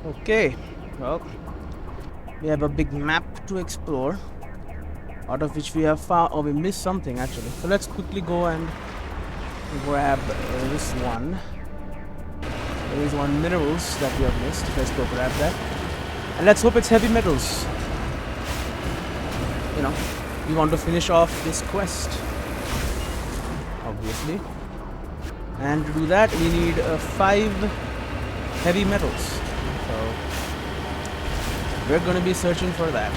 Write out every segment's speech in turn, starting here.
Okay, well, we have a big map to explore, out of which we have found, or we missed something actually. So let's quickly go and grab this one. There is one minerals that we have missed. Let's go grab that. And let's hope it's heavy metals. You know, we want to finish off this quest, obviously. And to do that, we need 5 heavy metals. So we're going to be searching for that.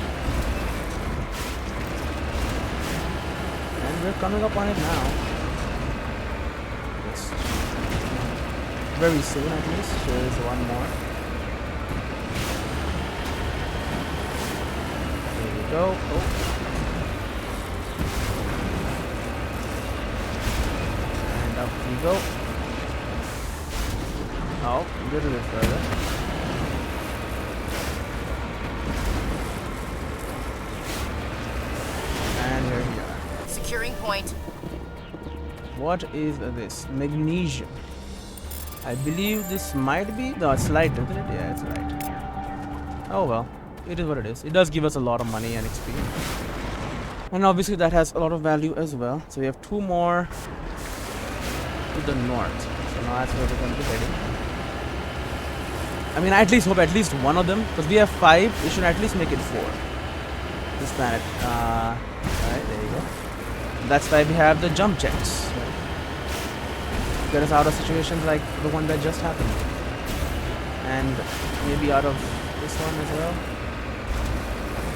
And we're coming up on it now. Yes. Very soon, at least. There is one more. There we go. Oh. And up we go. Oh, a little bit further. And here we are. Securing point. What is this? Magnesium. I believe this might be... No, it's light, isn't it? Yeah, it's light. Oh well. It is what it is. It does give us a lot of money and XP. And obviously that has a lot of value as well. So we have 2 more to the north. So now that's where we're going to be heading. I mean, I at least hope at least one of them, because we have 5, we should at least make it 4. This planet. Alright, there you go. That's why we have the jump jets. Right? Get us out of situations like the one that just happened. And maybe out of this one as well.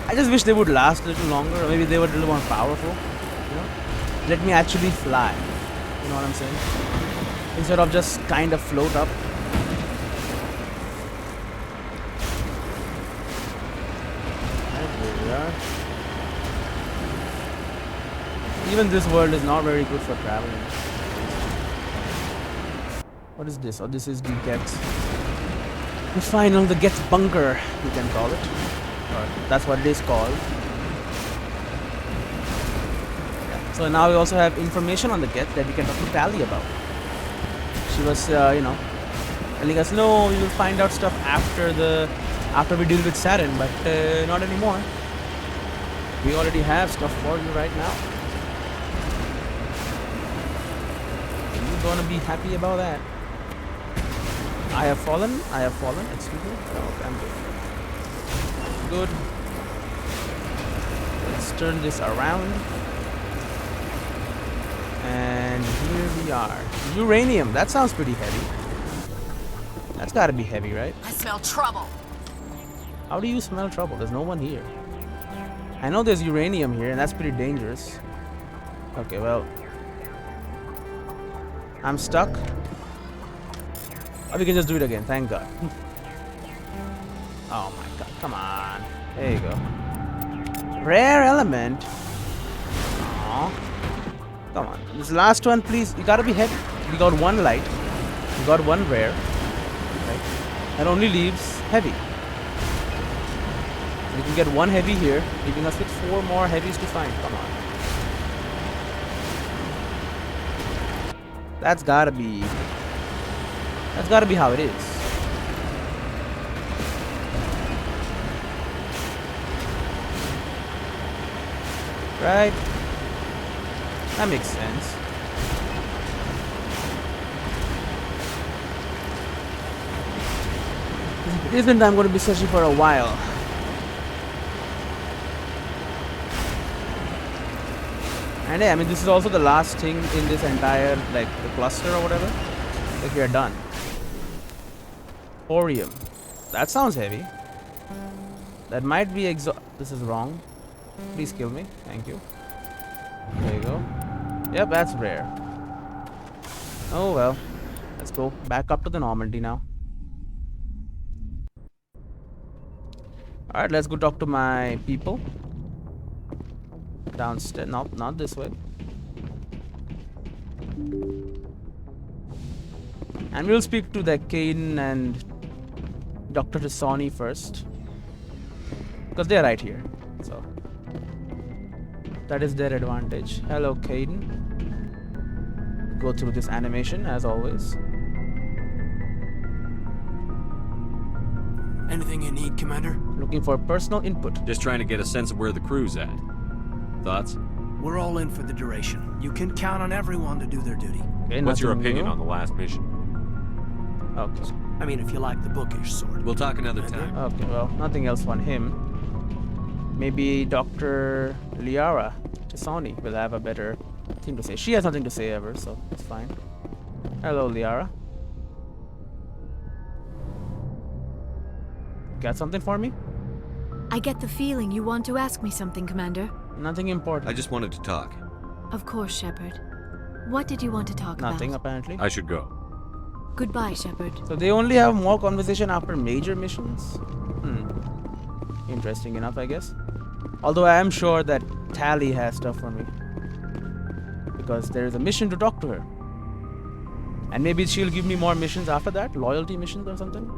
I just wish they would last a little longer, or maybe they were a little more powerful. You know? Let me actually fly. You know what I'm saying? Instead of just kind of float up. Even this world is not very good for traveling. What is this? Oh, this is the the Get bunker, you can call it. Or that's what it is called. Yeah. So now we also have information on the Get that we can talk to Tally about. She was, you know, telling us, no, we will find out stuff after we deal with Saturn, but not anymore. We already have stuff for you right now. Gonna be happy about that. I have fallen. Excuse me. Oh, I'm good. Good. Let's turn this around. And here we are. Uranium. That sounds pretty heavy. That's gotta be heavy, right? I smell trouble. How do you smell trouble? There's no one here. I know there's uranium here, and that's pretty dangerous. Okay, well, I'm stuck. Oh, we can just do it again. Thank God. Oh my God. Come on. There you go. Rare element. Aww. Come on. This last one, please. You gotta be heavy. We got 1 light. We got 1 rare. Right? That only leaves heavy. We can get 1 heavy here, leaving us with 4 more heavies to find. Come on. That's gotta be how it is. Right? That makes sense. This isn't I'm going to be searching for a while. And yeah, I mean, this is also the last thing in this entire, like, the cluster or whatever. Like, we are done. Thorium. That sounds heavy. That might be this is wrong. Please kill me. Thank you. There you go. Yep, that's rare. Oh well. Let's go back up to the Normandy now. Alright, let's go talk to my people. Downstairs. No, not this way. And we'll speak to the Caden and Dr. Tassani first. Because they're right here. So that is their advantage. Hello, Caden. Go through this animation as always. Anything you need, Commander? Looking for personal input. Just trying to get a sense of where the crew's at. Thoughts? We're all in for the duration. You can count on everyone to do their duty. Okay, What's your nothing opinion new. on the last mission? Okay. I mean, if you like the bookish sort. We'll talk another time. Okay, well, nothing else on him. Maybe Dr. Liara Tisani will have a better thing to say. She has nothing to say ever, so it's fine. Hello, Liara. Got something for me? I get the feeling you want to ask me something, Commander. Nothing important. I just wanted to talk. Of course, Shepard. What did you want to talk Nothing, about? apparently. I should go. Goodbye, Shepard. So they only have more conversation after major missions? Interesting enough, I guess. Although I am sure that Tally has stuff for me. Because there is a mission to talk to her. And maybe she'll give me more missions after that? Loyalty missions or something?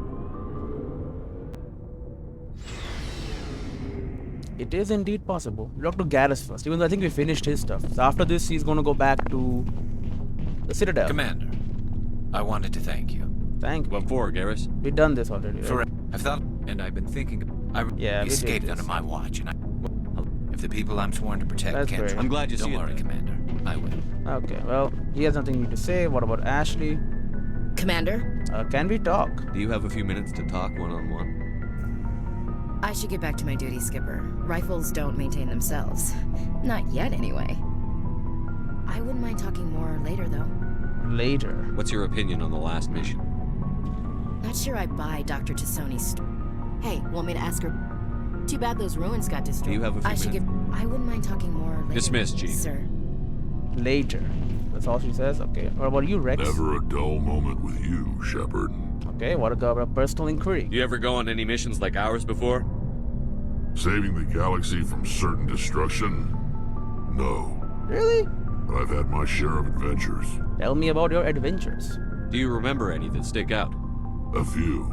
It is indeed possible. We talk to Garrus first, even though I think we finished his stuff. So after this, he's gonna go back to the Citadel. Commander, I wanted to thank you. Thank you. What for, Garrus? We've done this already. Right? For I've thought, and I've been thinking. I Yeah, we did escaped this. under my watch, and if the people I'm sworn to protect That's can't, great. I'm glad you see don't it worry, then. Commander. I will. Okay, well, he has nothing new to say. What about Ashley? Commander, Can we talk? Do you have a few minutes to talk one-on-one? I should get back to my duty, Skipper. Rifles don't maintain themselves. Not yet, anyway. I wouldn't mind talking more later, though. Later. What's your opinion on the last mission? Not sure I buy Dr. Tassoni's Hey, want me to ask her? Too bad those ruins got destroyed. Do you have a few I should minutes? I wouldn't mind talking more later. Dismissed, Chief. Sir. Later. That's all she says? Okay. What about you, Rex? Never a dull moment with you, Shepard. Okay, what about a personal inquiry? You ever go on any missions like ours before? Saving the galaxy from certain destruction? No. Really? But I've had my share of adventures. Tell me about your adventures. Do you remember any that stick out? A few.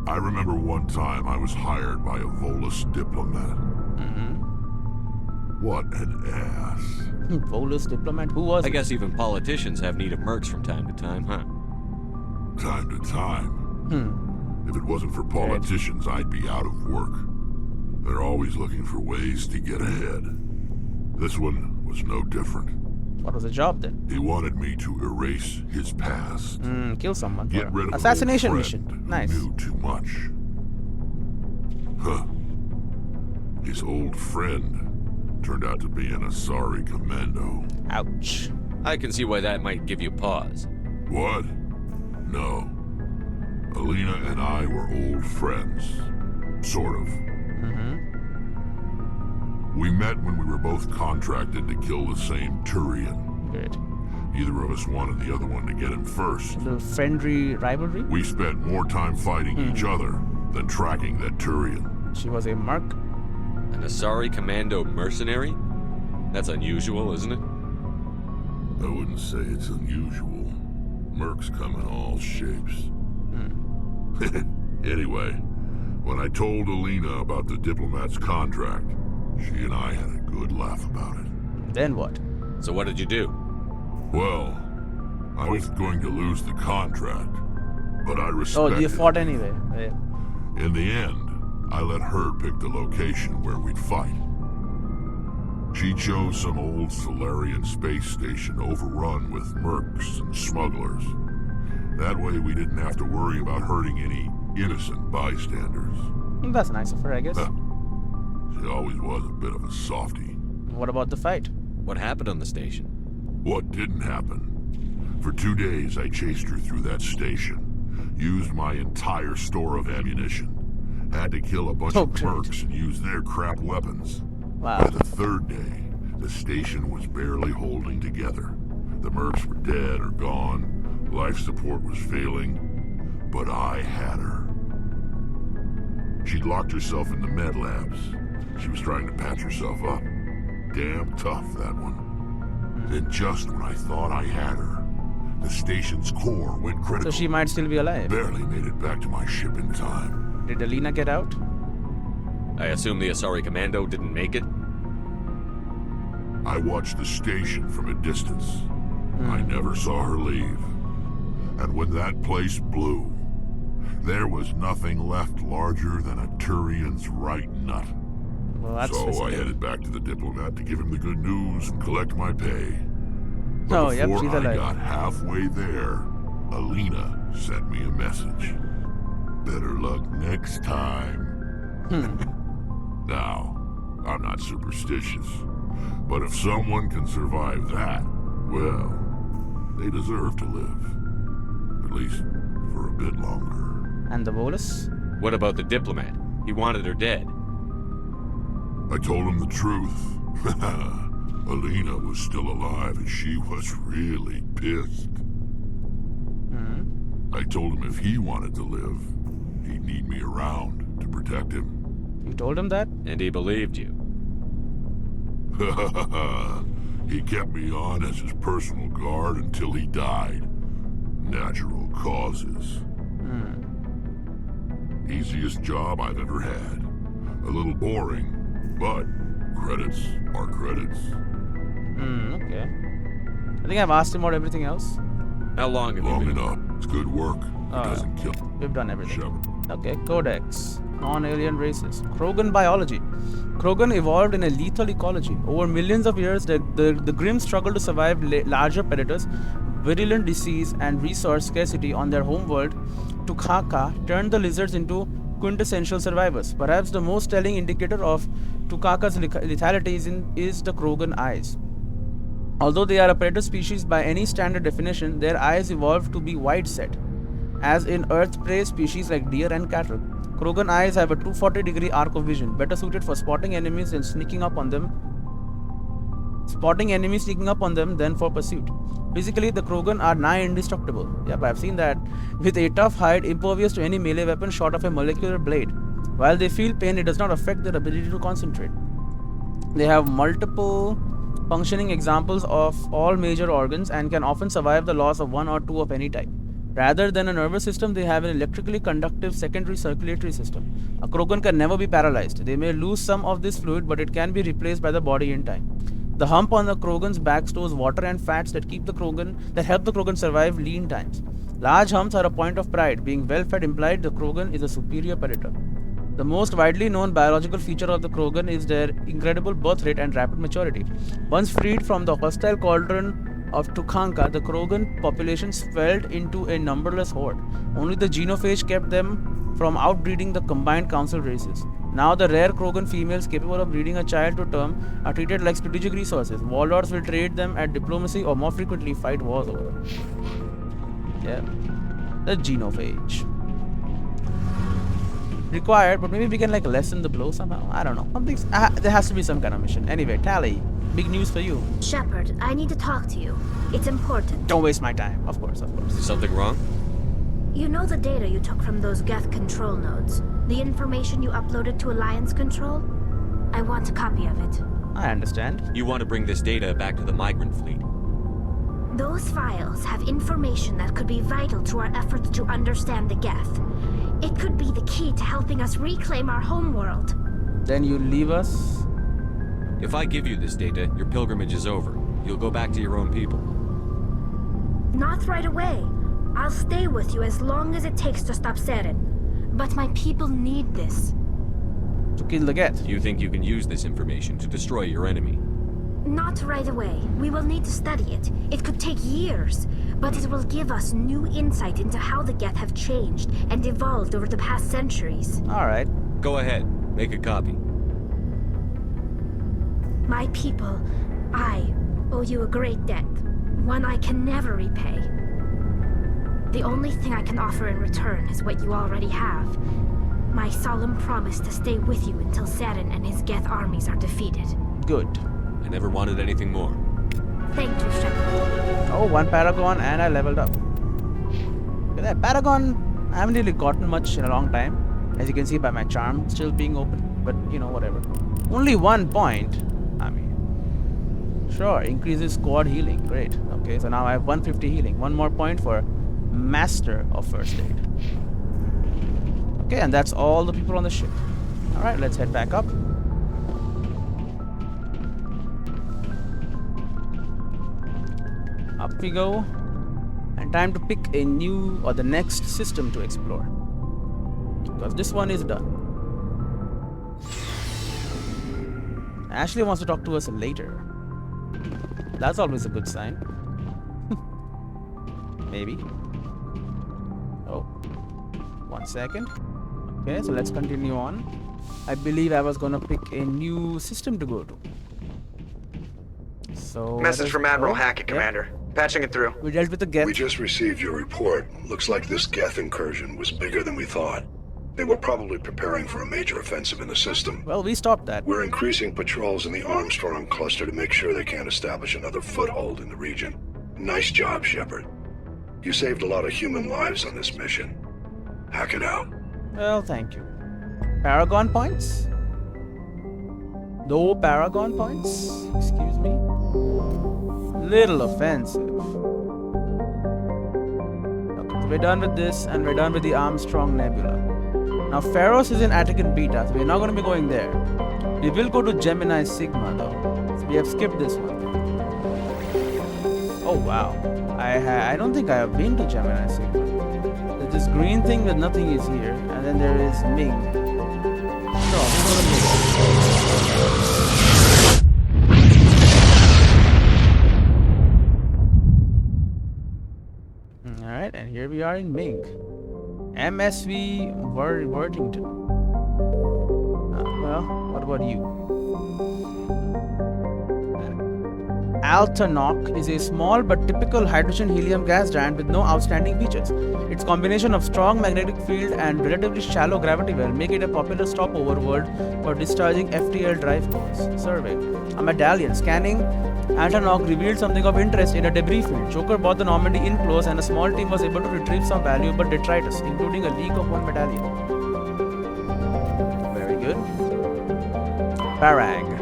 I remember one time I was hired by a Volus diplomat. What an ass. Volus diplomat? Who was I it? guess even politicians have need of mercs from time to time, huh? Time to time. If it wasn't for politicians, I'd be out of work. They're always looking for ways to get ahead. This one was no different. What was the job then? He wanted me to erase his past. Kill someone. Get rid of Assassination an old mission. friend who Nice. knew too much. Huh. His old friend turned out to be an Asari commando. Ouch. I can see why that might give you pause. What? No. Alina and I were old friends. Sort of. We met when we were both contracted to kill the same Turian. Good. Neither of us wanted the other one to get him first. A little friendly rivalry? We spent more time fighting each other than tracking that Turian. She was a mark. An Asari commando mercenary? That's unusual, isn't it? I wouldn't say it's unusual. Mercs come in all shapes. Anyway, when I told Alina about the diplomat's contract, she and I had a good laugh about it. Then what? So what did you do? Well, I was going to lose the contract, but I Oh, respected you fought anyway. Yeah. In the end, I let her pick the location where we'd fight. She chose some old Solarian space station overrun with mercs and smugglers. That way we didn't have to worry about hurting any innocent bystanders. That's nice of her, I guess. She always was a bit of a softie. What about the fight? What happened on the station? What didn't happen? For 2 days I chased her through that station. Used my entire store of ammunition. Had to kill a bunch of great. mercs and use their crap weapons. Wow. By the 3rd day, the station was barely holding together. The mercs were dead or gone. Life support was failing. But I had her. She'd locked herself in the med labs. She was trying to patch herself up. Damn tough, that one. Then just when I thought I had her, the station's core went critical. So she might still be alive. Barely made it back to my ship in time. Did Alina get out? I assume the Asari commando didn't make it? I watched the station from a distance. I never saw her leave. And when that place blew, There was nothing left larger than a Turian's right nut. Well, that's So I specific. headed back to the diplomat to give him the good news and collect my pay. But Oh, yep, before she's I alive. got halfway there, Alina sent me a message. Better luck next time. Now, I'm not superstitious, but if someone can survive that, well, they deserve to live. At least for a bit longer. And the bolus? What about the diplomat? He wanted her dead. I told him the truth. Alina was still alive and she was really pissed. I told him if he wanted to live, he'd need me around to protect him. You told him that? And he believed you. He kept me on as his personal guard until he died. Natural causes. Easiest job I've ever had. A little boring, but credits are credits. Okay. I think I've asked him about everything else. How long have Long you been? enough. It's good work. It Oh, doesn't kill. We've done everything. Shepard. Okay, Codex. Non-alien races. Krogan biology. Krogan evolved in a lethal ecology. Over millions of years, the Grimm struggled to survive larger predators, virulent disease, and resource scarcity on their homeworld. Tukaka turned the lizards into quintessential survivors. Perhaps the most telling indicator of Tukaka's lethality is the Krogan eyes. Although they are a predator species by any standard definition, their eyes evolved to be wide-set. As in Earth prey species like deer and cattle, Krogan eyes have a 240-degree arc of vision, better suited for spotting enemies and sneaking up on them. Than for pursuit. Physically, the Krogan are nigh indestructible. Yep, I've seen that. With a tough hide, impervious to any melee weapon short of a molecular blade. While they feel pain, it does not affect their ability to concentrate. They have multiple functioning examples of all major organs and can often survive the loss of one or two of any type. Rather than a nervous system, they have an electrically conductive secondary circulatory system. A Krogan can never be paralyzed. They may lose some of this fluid, but it can be replaced by the body in time. The hump on the Krogan's back stores water and fats that help the Krogan survive lean times. Large humps are a point of pride. Being well-fed implied the Krogan is a superior predator. The most widely known biological feature of the Krogan is their incredible birth rate and rapid maturity. Once freed from the hostile cauldron of Tukanka, the Krogan population swelled into a numberless horde. Only the genophage kept them from outbreeding the combined council races. Now the rare Krogan females capable of breeding a child to term are treated like strategic resources. Warlords will trade them at diplomacy or more frequently fight wars over them. Yeah. The genophage. Required, but maybe we can like lessen the blow somehow. I don't know. There has to be some kind of mission. Anyway, Tally, big news for you. Shepard, I need to talk to you. It's important. Don't waste my time. Of course, of course. Is something wrong? You know the data you took from those Geth control nodes? The information you uploaded to Alliance Control? I want a copy of it. I understand. You want to bring this data back to the migrant fleet. Those files have information that could be vital to our efforts to understand the Geth. It could be the key to helping us reclaim our homeworld. Then you leave us. If I give you this data, your pilgrimage is over. You'll go back to your own people. Not right away. I'll stay with you as long as it takes to stop Seren. But my people need this. To kill the Geth. You think you can use this information to destroy your enemy? Not right away. We will need to study it. It could take years, but it will give us new insight into how the Geth have changed and evolved over the past centuries. Alright. Go ahead. Make a copy. My people, I owe you a great debt. One I can never repay. The only thing I can offer in return is what you already have. My solemn promise to stay with you until Seren and his Geth armies are defeated. Good. I never wanted anything more. Thank you, Shepard. Oh, one Paragon and I leveled up. Look at that. Paragon, I haven't really gotten much in a long time. As you can see by my charm still being open. But, you know, whatever. Only 1 point. I mean, sure, increases squad healing. Great. Okay, so now I have 150 healing. 1 more point for Master of First Aid. Okay, and that's all the people on the ship. Alright, let's head back up. Up we go. And time to pick a new or the next system to explore. because this one is done. Ashley wants to talk to us later. That's always a good sign. Maybe. Oh, 1 second. Okay, so let's continue on. I believe I was gonna pick a new system to go to. So Message from Admiral Hackett, Yep. Commander. Patching it through. We dealt with the Geth. We just received your report. Looks like this Geth incursion was bigger than we thought. They were probably preparing for a major offensive in the system. Well, we stopped that. We're increasing patrols in the Armstrong cluster to make sure they can't establish another foothold in the region. Nice job, Shepard. You saved a lot of human lives on this mission. Hack it out. Well, thank you. Paragon points? No Paragon points? Excuse me? Little offensive. Okay, so we're done with this, and we're done with the Armstrong Nebula. Now, Pharos is in Attican Beta, so we're not going to be going there. We will go to Gemini Sigma, though. So we have skipped this one. Oh, wow. I don't think I have been to Gemini Sigma. There's this green thing with nothing is here, and then there is Ming. No, we're going to Ming. Alright, and here we are in Ming. MSV Worthington. Well, what about you? Altanok is a small but typical hydrogen-helium gas giant with no outstanding features. Its combination of strong magnetic field and relatively shallow gravity well make it a popular stopover world for discharging FTL drive cores. Survey. A medallion scanning Altanok revealed something of interest in a debris field. Joker brought the Normandy in close and a small team was able to retrieve some valuable detritus, including a leak of one medallion. Very good. Parag.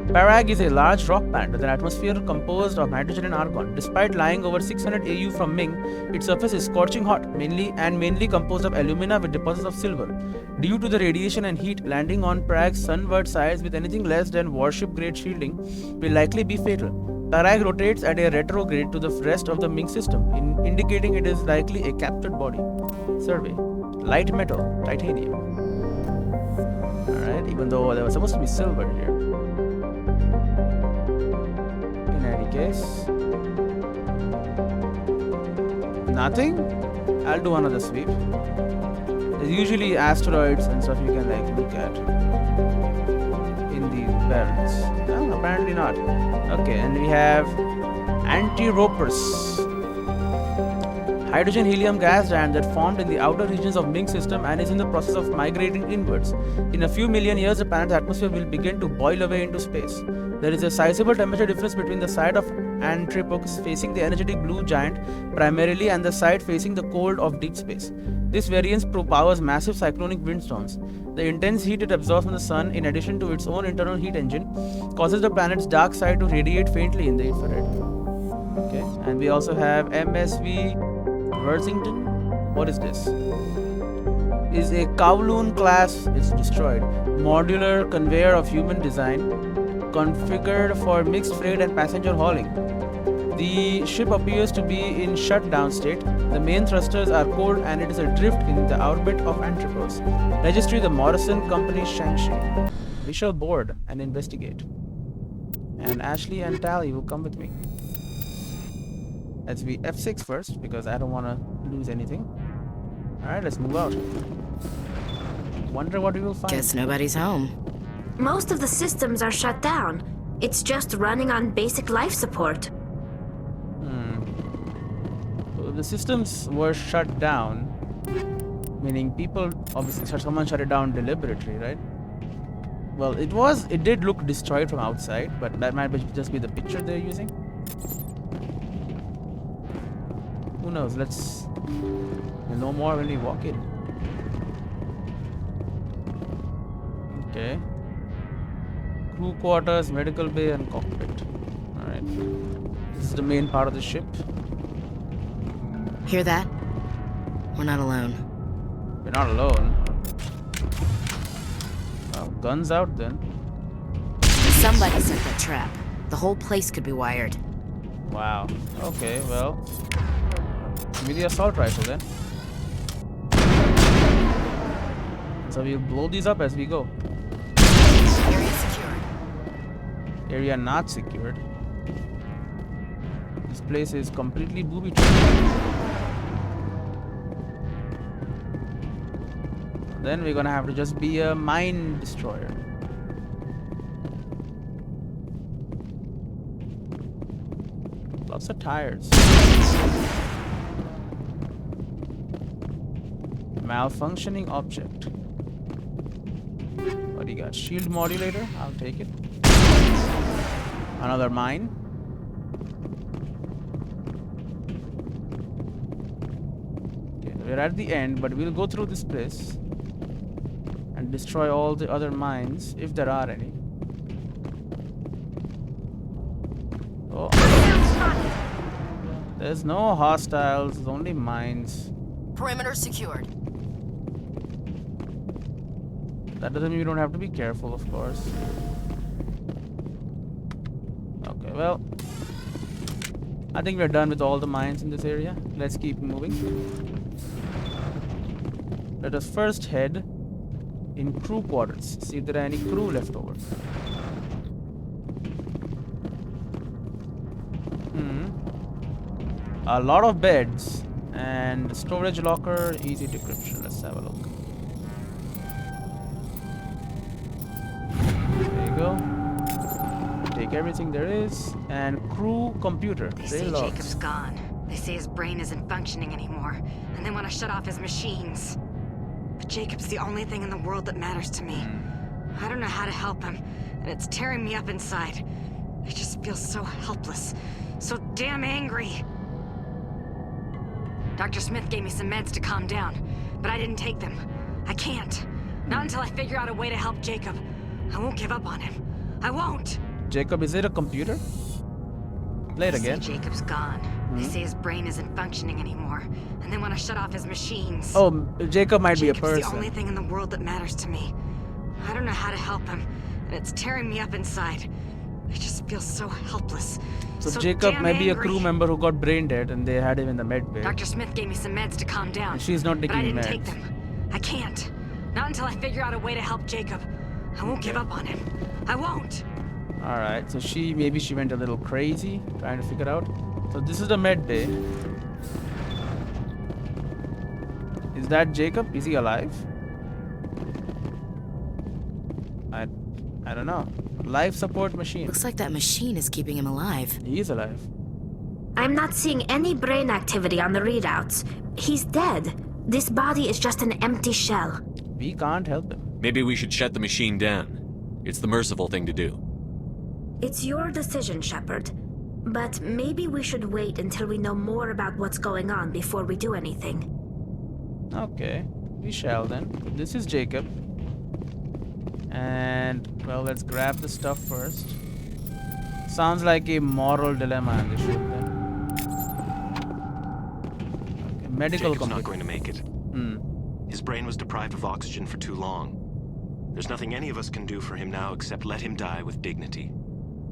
Parag is a large rock band with an atmosphere composed of nitrogen and argon. Despite lying over 600 AU from Ming, its surface is scorching hot, mainly composed of alumina with deposits of silver. Due to the radiation and heat, landing on Parag's sunward sides with anything less than warship-grade shielding will likely be fatal. Parag rotates at a retrograde to the rest of the Ming system, indicating it is likely a captured body. Survey. Light metal, titanium. Alright, even though there was supposed to be silver here. In any case, nothing. I'll do another sweep. There's usually asteroids and stuff you can like look at in these barrels. No, apparently not. Okay, and we have Anti-Ropers. Hydrogen helium gas giant that formed in the outer regions of Ming system and is in the process of migrating inwards. In a few million years, the planet's atmosphere will begin to boil away into space. There is a sizable temperature difference between the side of Antripokis facing the energetic blue giant primarily and the side facing the cold of deep space. This variance powers massive cyclonic windstorms. The intense heat it absorbs from the sun, in addition to its own internal heat engine, causes the planet's dark side to radiate faintly in the infrared. Okay, and we also have MSV Worthington. What is this? Is a Kowloon class, it's destroyed, modular conveyor of human design, configured for mixed freight and passenger hauling. The ship appears to be in shutdown state. The main thrusters are cold and it is adrift in the orbit of Antripos. Registry the Morrison Company Shang-Chi. We shall board and investigate. And Ashley and Tally will come with me. Let's be F6 first because I don't want to lose anything. Alright, let's move out. Wonder what we will find. Guess nobody's home. Most of the systems are shut down. It's just running on basic life support. So the systems were shut down, meaning people obviously someone shut it down deliberately, right? Well, it did look destroyed from outside, but that might just be the picture they're using. Who knows? We'll know more when we walk in. Okay. Crew quarters, medical bay, and cockpit. Alright. This is the main part of the ship. Hear that? We're not alone. We're not alone. Well, guns out then. Somebody set that trap. The whole place could be wired. Wow. Okay, well. Give me the assault rifle then. So we'll blow these up as we go. Area secured. Area not secured. This place is completely booby-trapped. Then we're gonna have to just be a mine destroyer. Lots of tires. Malfunctioning object. What do you got? Shield modulator? I'll take it. Another mine. Okay, we're at the end, but we'll go through this place and destroy all the other mines, if there are any. Oh. There's no hostiles, there's only mines. Perimeter secured. That doesn't mean we don't have to be careful, of course. Okay, well, I think we're done with all the mines in this area. Let's keep moving. Let us first head in crew quarters. See if there are any crew left over. A lot of beds and storage locker, easy decryption. Let's have a look. There you go. Take everything there is. And crew computer. They say Jacob's gone. They say his brain isn't functioning anymore, and they want to shut off his machines. But Jacob's the only thing in the world that matters to me. I don't know how to help him, and it's tearing me up inside. I just feel so helpless, so damn angry. Dr. Smith gave me some meds to calm down, but I didn't take them. I can't. Not until I figure out a way to help Jacob. I won't give up on him. I won't. Jacob, is it a computer? Play it again. They say Jacob's gone. They say his brain isn't functioning anymore, and they want to shut off his machines. Oh, Jacob might be a Jacob's person. the only thing in the world that matters to me. I don't know how to help him, and it's tearing me up inside. I just feel so helpless. So Jacob damn might be a angry. crew member who got brain dead and they had him in the med bay. Dr. Smith gave me some meds to calm down. And she's not but I taking didn't meds. take them. I can't. Not until I figure out a way to help Jacob. I won't give up on him. I won't. Alright, so maybe she went a little crazy trying to figure out. So this is the med bay. Is that Jacob? Is he alive? I don't know. Life support machine. Looks like that machine is keeping him alive. He is alive. I'm not seeing any brain activity on the readouts. He's dead. This body is just an empty shell. We can't help him. Maybe we should shut the machine down. It's the merciful thing to do. It's your decision, Shepard. But maybe we should wait until we know more about what's going on before we do anything. Okay, we shall then. This is Jacob. And, well, let's grab the stuff first. Sounds like a moral dilemma on this ship then. Okay, medical Jacob's not computer. going to make it. His brain was deprived of oxygen for too long. There's nothing any of us can do for him now except let him die with dignity.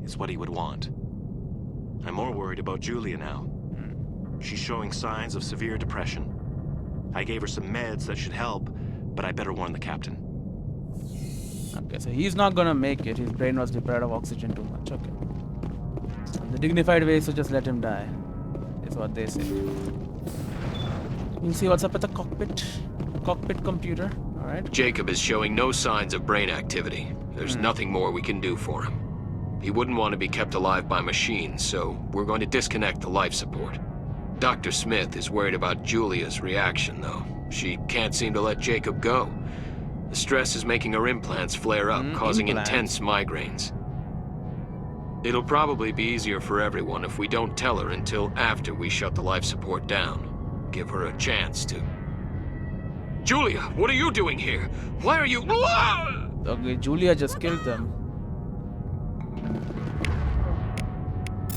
It's what he would want. I'm more worried about Julia now. She's showing signs of severe depression. I gave her some meds that should help, but I better warn the captain. Okay, so he's not gonna make it. His brain was deprived of oxygen too much. Okay. The dignified way is to just let him die. Is what they say. We'll see what's up at the cockpit. Cockpit computer. Alright. Jacob is showing no signs of brain activity. There's nothing more we can do for him. He wouldn't want to be kept alive by machines, so we're going to disconnect the life support. Dr. Smith is worried about Julia's reaction, though. She can't seem to let Jacob go. The stress is making her implants flare up, causing intense migraines. It'll probably be easier for everyone if we don't tell her until after we shut the life support down. Give her a chance to... Julia, what are you doing here? Why are you... Okay, Julia just killed them.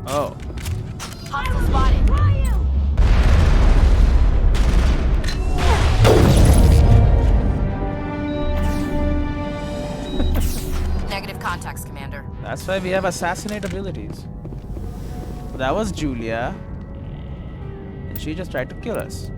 Oh. Hostile spotted. Negative contacts, Commander. That's why we have assassinate abilities. So that was Julia. And she just tried to kill us.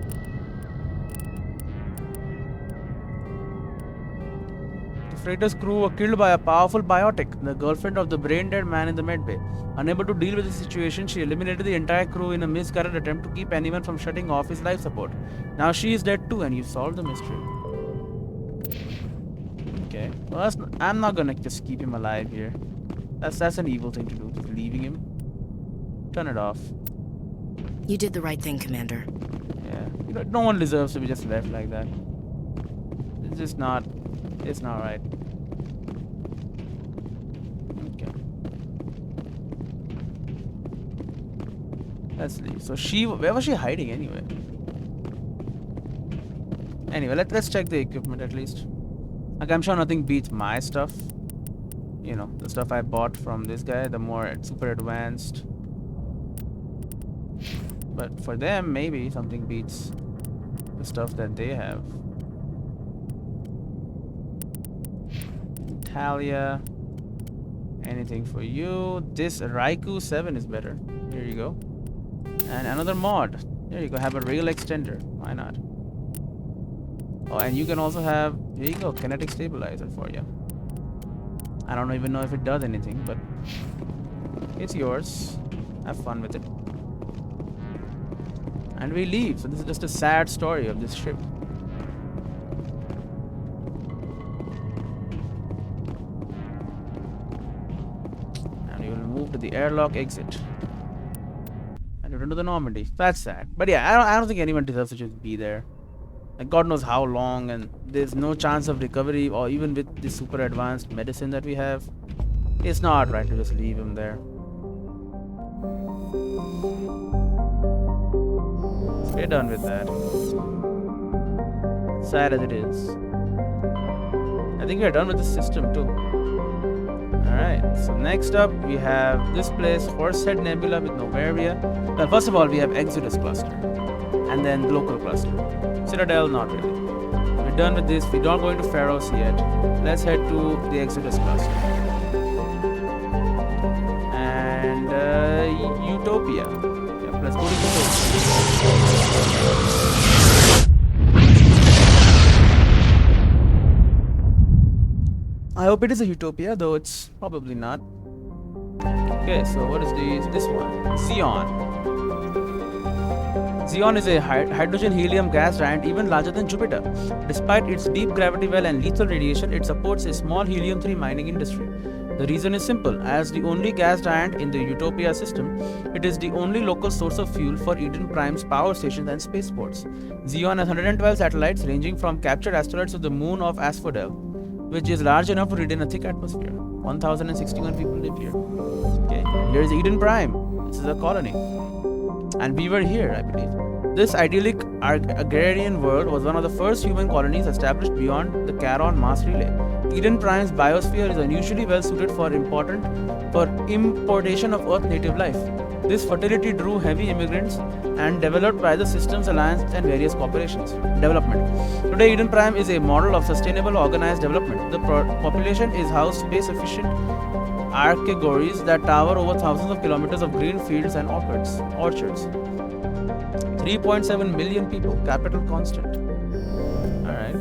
The freighter's crew were killed by a powerful biotic, the girlfriend of the brain-dead man in the medbay. Unable to deal with the situation, she eliminated the entire crew in a misguided attempt to keep anyone from shutting off his life support. Now she is dead too, and you've solved the mystery. Okay. Well, I'm not gonna just keep him alive here. That's an evil thing to do, just leaving him. Turn it off. You did the right thing, Commander. Yeah. You know, no one deserves to be just left like that. It's just not... It's not right. Okay. Let's leave. So where was she hiding anyway? Anyway, let's check the equipment at least. Like, I'm sure nothing beats my stuff. You know, the stuff I bought from this guy, the more super advanced. But for them, maybe something beats the stuff that they have. Talia, anything for you? This Raikou 7 is better. Here you go. And another mod. There you go. Have a rail extender. Why not? Oh, and you can also have, here you go, kinetic stabilizer for you. I don't even know if it does anything, but it's yours. Have fun with it. And we leave. So this is just a sad story of this ship. To the airlock exit and return to the Normandy. That's sad, but yeah, I don't think anyone deserves to just be there. Like, God knows how long, and there's no chance of recovery, or even with this super advanced medicine that we have, it's not right to just leave him there. So we're done with that. Sad as it is. I think we're done with the system too. Alright, so next up we have this place, Horsehead Nebula with Novaria. Well, first of all, we have Exodus Cluster, and then Local Cluster. Citadel, not really. We're done with this. We're not going to Pharos yet. Let's head to the Exodus Cluster. And Utopia. Yep, let's go to Utopia. I hope it is a Utopia, though it's probably not. Okay, so what is this one? Xeon. Xeon is a hydrogen helium gas giant even larger than Jupiter. Despite its deep gravity well and lethal radiation, it supports a small helium-3 mining industry. The reason is simple. As the only gas giant in the Utopia system, it is the only local source of fuel for Eden Prime's power stations and spaceports. Xeon has 112 satellites ranging from captured asteroids to the moon of Asphodel, which is large enough to retain a thick atmosphere. 1,061 people live here. Okay, here's Eden Prime. This is a colony. And we were here, I believe. This idyllic agrarian world was one of the first human colonies established beyond the Charon mass relay. Eden Prime's biosphere is unusually well suited for importation of Earth native life. This fertility drew heavy immigrants and developed by the Systems Alliance and various corporations. Development. Today, Eden Prime is a model of sustainable organized development. The population is housed space-efficient archegories that tower over thousands of kilometers of green fields and orchards. 3.7 million people, capital constant. Alright.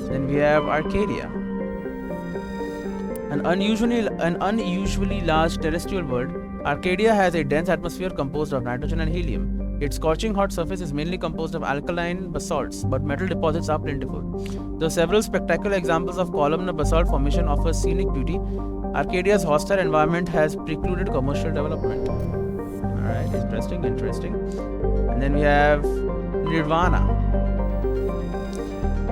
Then we have Arcadia. An unusually large terrestrial world, Arcadia has a dense atmosphere composed of nitrogen and helium. Its scorching hot surface is mainly composed of alkaline basalts, but metal deposits are plentiful. Though several spectacular examples of columnar basalt formation offer scenic beauty, Arcadia's hostile environment has precluded commercial development. Alright, interesting. And then we have Nirvana.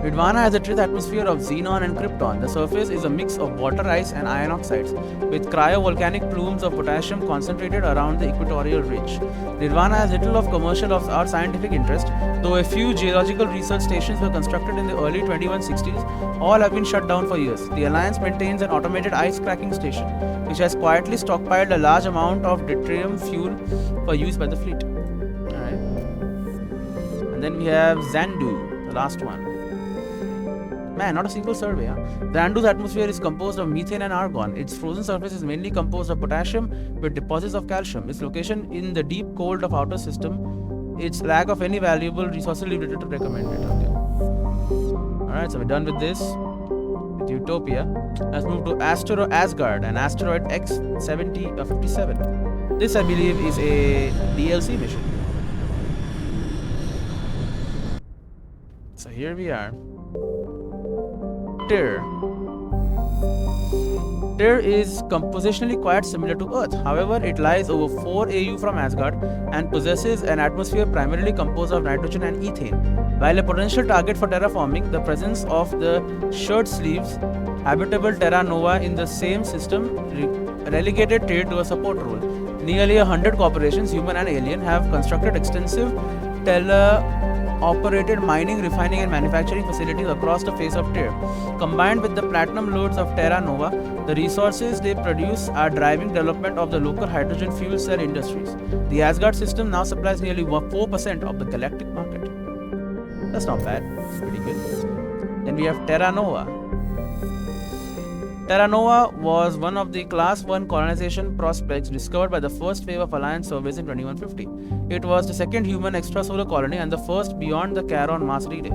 Nirvana has a rich atmosphere of xenon and krypton. The surface is a mix of water, ice, and iron oxides, with cryovolcanic plumes of potassium concentrated around the equatorial ridge. Nirvana has little of commercial or scientific interest, though a few geological research stations were constructed in the early 2160s. All have been shut down for years. The Alliance maintains an automated ice cracking station, which has quietly stockpiled a large amount of deuterium fuel for use by the fleet. Alright. And then we have Xandu, the last one. Man, not a single survey, huh? Xandu's atmosphere is composed of methane and argon. Its frozen surface is mainly composed of potassium with deposits of calcium. Its location in the deep cold of outer system, its lack of any valuable resources lead it to recommend it. Okay. Alright, so we're done with this. with Utopia. Let's move to Asgard and asteroid X57. This, I believe, is a DLC mission. So here we are. Tyr. Tyr is compositionally quite similar to Earth. However, it lies over 4 AU from Asgard and possesses an atmosphere primarily composed of nitrogen and ethane. While a potential target for terraforming, the presence of the shirt sleeves habitable Terra Nova in the same system relegated Tyr to a support role. Nearly 100 corporations, human and alien, have constructed extensive operated mining, refining and manufacturing facilities across the face of Tyr. Combined with the platinum lodes of Terra Nova, the resources they produce are driving development of the local hydrogen fuel cell industries. The Asgard system now supplies nearly 4% of the galactic market. That's not bad. It's pretty good. Then we have Terra Nova. Terra Nova was one of the Class 1 colonization prospects discovered by the first wave of Alliance surveys in 2150. It was the second human extrasolar colony and the first beyond the Charon mass relay.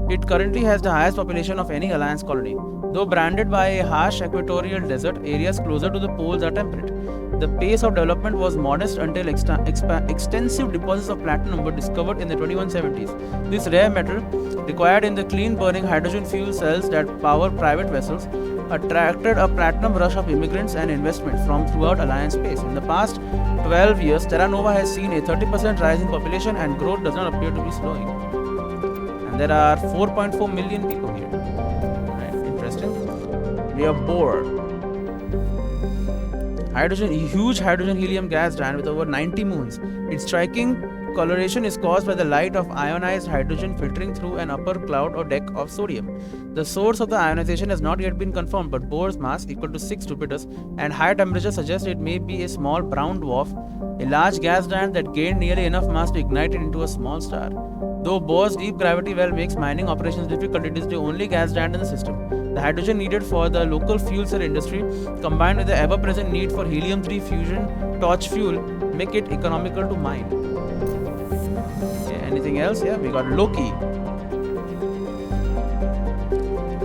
It currently has the highest population of any Alliance colony. Though branded by a harsh equatorial desert, areas closer to the poles are temperate. The pace of development was modest until extensive deposits of platinum were discovered in the 2170s. This rare metal, required in the clean-burning hydrogen fuel cells that power private vessels, attracted a platinum rush of immigrants and investment from throughout Alliance space. In the past 12 years, Terra Nova has seen a 30% rise in population and growth does not appear to be slowing. And there are 4.4 million people here. Right, interesting. We have Bohr. Huge hydrogen helium gas giant with over 90 moons. Its striking coloration is caused by the light of ionized hydrogen filtering through an upper cloud or deck of sodium. The source of the ionization has not yet been confirmed, but Bohr's mass, equal to 6 Jupiters, and high temperature suggest it may be a small brown dwarf, a large gas giant that gained nearly enough mass to ignite it into a small star. Though Bohr's deep gravity well makes mining operations difficult, it is the only gas giant in the system. The hydrogen needed for the local fuel cell industry, combined with the ever-present need for helium-3 fusion torch fuel, make it economical to mine. Anything else? Yeah, we got Loki.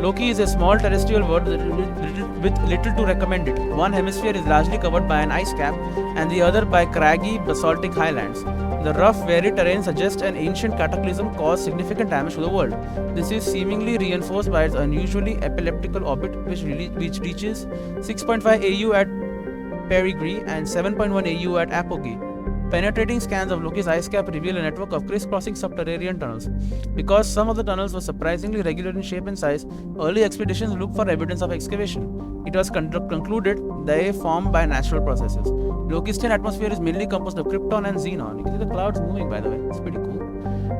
Loki is a small terrestrial world with little to recommend it. One hemisphere is largely covered by an ice cap and the other by craggy basaltic highlands. The rough, varied terrain suggests an ancient cataclysm caused significant damage to the world. This is seemingly reinforced by its unusually elliptical orbit, which reaches 6.5 AU at perigee and 7.1 AU at apogee. Penetrating scans of Loki's ice cap reveal a network of crisscrossing subterranean tunnels. Because some of the tunnels were surprisingly regular in shape and size, early expeditions looked for evidence of excavation. It was concluded they formed by natural processes. Loki's thin atmosphere is mainly composed of krypton and xenon. You can see the clouds moving, by the way. It's pretty cool.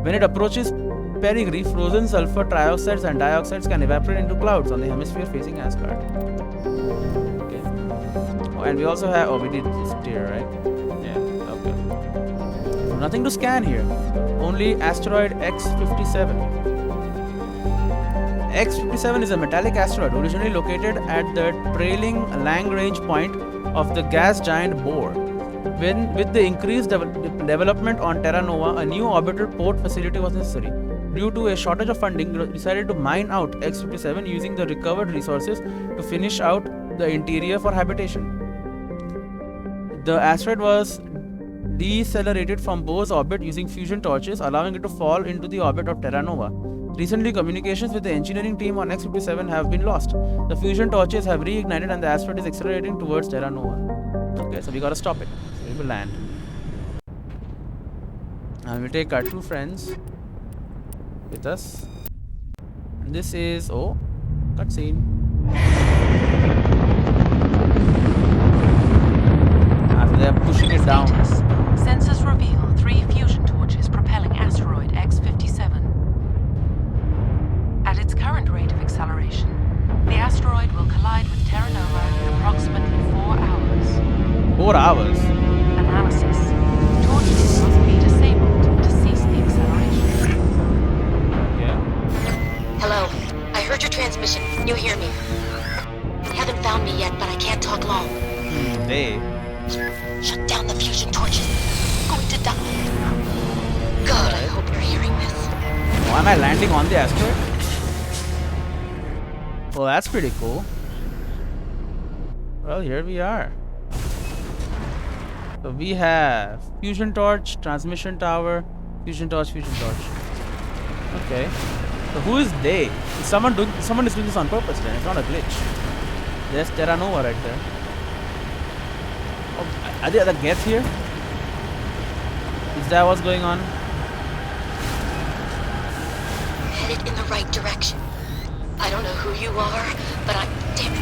When it approaches perigee, frozen sulfur trioxides and dioxides can evaporate into clouds on the hemisphere facing Asgard. Okay. Oh, and we also have... Oh, we did this tier, right? Nothing to scan here, only asteroid X57. X57 is a metallic asteroid originally located at the trailing Lagrange point of the gas giant Bohr. With the increased development on Terra Nova, a new orbital port facility was necessary. Due to a shortage of funding, we decided to mine out X57 using the recovered resources to finish out the interior for habitation. The asteroid was decelerated from Bohr's orbit using fusion torches, allowing it to fall into the orbit of Terra Nova. Recently, communications with the engineering team on X57 have been lost. The fusion torches have reignited and the asteroid is accelerating towards Terra Nova. Okay, so we gotta stop it. So we will land. And we'll take our two friends with us. And this is... oh, cutscene. So they are pushing it down. Sensors reveal 3 fusion torches propelling asteroid X57. At its current rate of acceleration, the asteroid will collide with Terra Nova in approximately 4 hours. 4 hours? Analysis. Torches must be disabled to cease the acceleration. Yeah. Hello. I heard your transmission. Can you hear me? You haven't found me yet, but I can't talk long. Hey. Shut down the fusion torches. I'm going to die. God, I hope you're hearing this. Why am I landing on the asteroid? Well, that's pretty cool. Well, here we are. So we have fusion torch, transmission tower, fusion torch, fusion torch. Okay. So who is they? Is someone is doing this on purpose then. It's not a glitch. There's Terra Nova right there. Oh, are there other gets here? Is that what's going on? Headed in the right direction. I don't know who you are, but I'm... Damn it.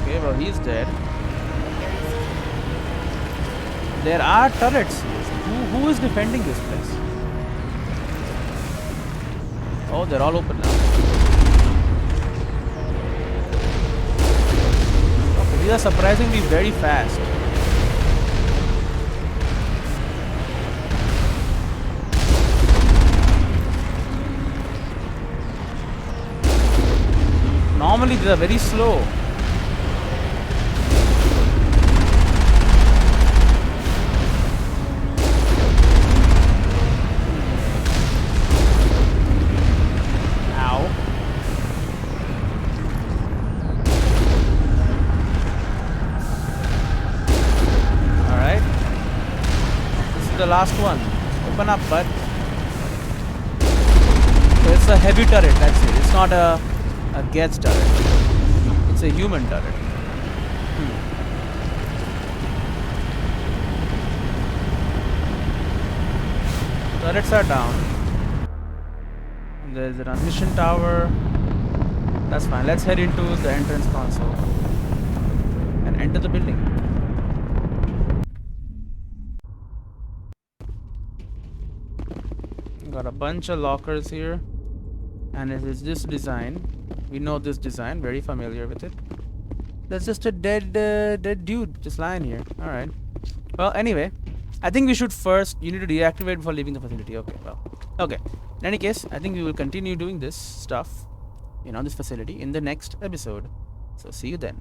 Okay, well, he's dead. There are turrets here. Who is defending this place? Oh, they're all open now. Okay, these are surprisingly very fast. Normally they are very slow. The last one. Open up, bud. So it's a heavy turret, that's it. It's not a Gets turret. It's a human turret. Turrets are down. There's a transmission tower. That's fine. Let's head into the entrance console and enter the building. Got a bunch of lockers here, and it is this design. We know this design, very familiar with it. That's just a dead dude just lying here. All right. Well, anyway, I think we should first. You need to deactivate before leaving the facility. Okay. Well. Okay. In any case, I think we will continue doing this stuff, this facility in the next episode. So see you then.